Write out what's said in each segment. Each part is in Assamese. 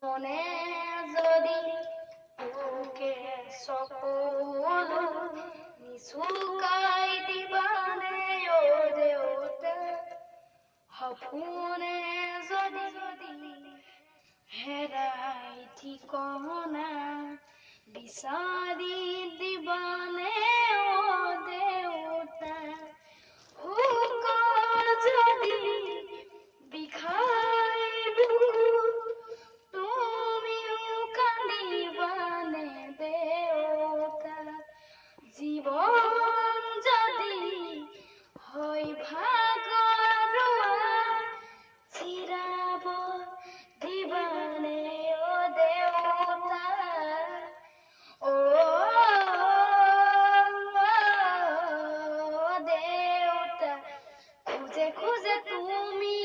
মনে যদি তোকে সকলো নিচুকাই দিবানে ও দেউতা সপোনে যদি হেৰাই ঠিকনা বিচাৰি দিবানে ও দেউতা শুকান যদি বিষাই বুকু তুমিও কান্দিবানে দেউতা জীৱন যদি হয় ভাগৰুৱা চিৰাব দিবানে ও দেউতা ও দেউতা খুঁজে খুঁজে তুমি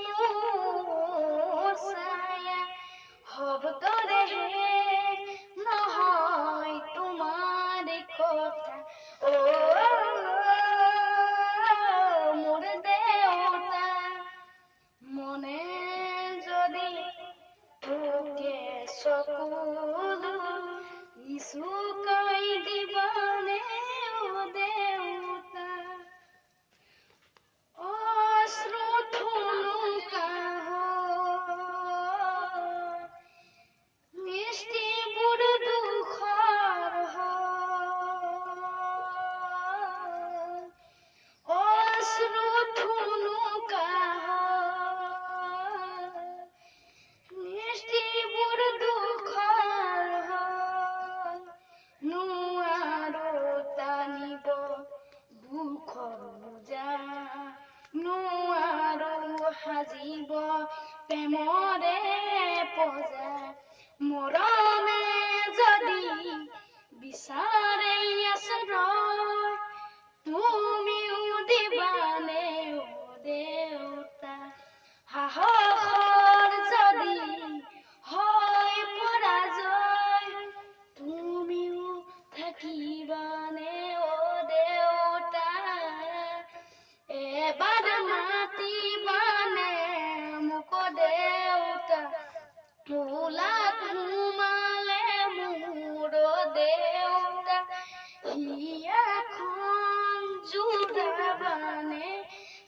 মোৰ ছায়া শব্দৰে নহয় তোমাৰ কথা ও মোৰ দেউতা মনে যদি তোকে সকলো নিচুকাই দিবানে ও দেউতা অশ্ৰু থুনুকা মিষ্টিবোৰ দুখৰ অশ্ৰু থুনুকা মিষ্টিবোৰ দুখৰ নোৱাৰো টানিব দুখৰ বোজা নোৱাৰো সাজিব প্ৰেমৰে পজা মৰমে যদি বিচাৰে আশ্ৰয় তুমিও দিবানে ও দেউতা সাহসৰ যদি হয় পৰাজয় তুমিও থাকিবানে ও দেউতা এবাৰ মাতিবানে মোক দেউতা কোলাত সোমালে মোৰ দেউতা হিয়াখন জোৰাবানে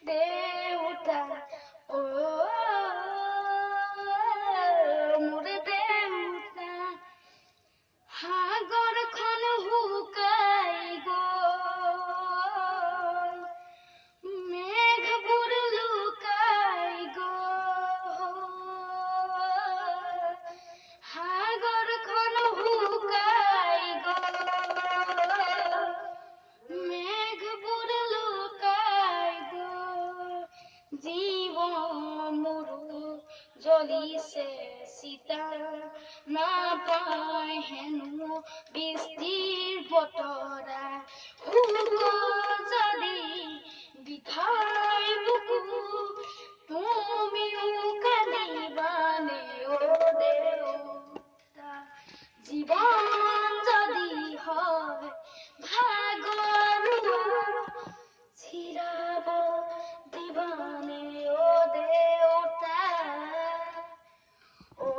দেউতা ও মোৰ দেউতা সাগৰখন শুকাই গ'ল মেঘবোৰ লুকাই গ'ল সাগৰখন শুকাই গ'ল মেঘবোৰ লুকাই গ'ল জীৱন মোৰো জ্বলিছে চিতা নাপায় হেনো বৃষ্টিৰ বতৰা শুক যদি বিষাই বুকু তুমিও কান্দিবানে ও দেউতা জীৱন যদি হয় ভাগৰুৱা চিৰাব দিবানে ও দেউতা ও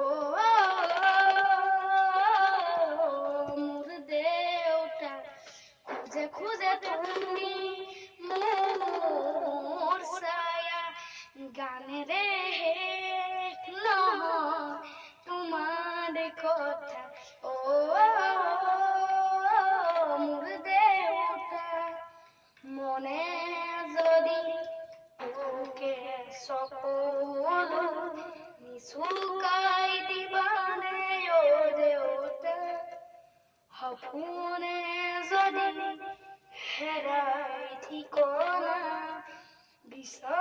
মোৰ দেউতা খুঁজে খুঁজে তুমি মোৰ ছায়া গানেৰে শেষ নহয় তোমাৰ কথা ও মোৰ দেউতা মনে যদি তোকে সকলো নিচুকাই দিবানে ও দেউতা সপোনে যদি হেৰাই ঠিকনা বিচাৰি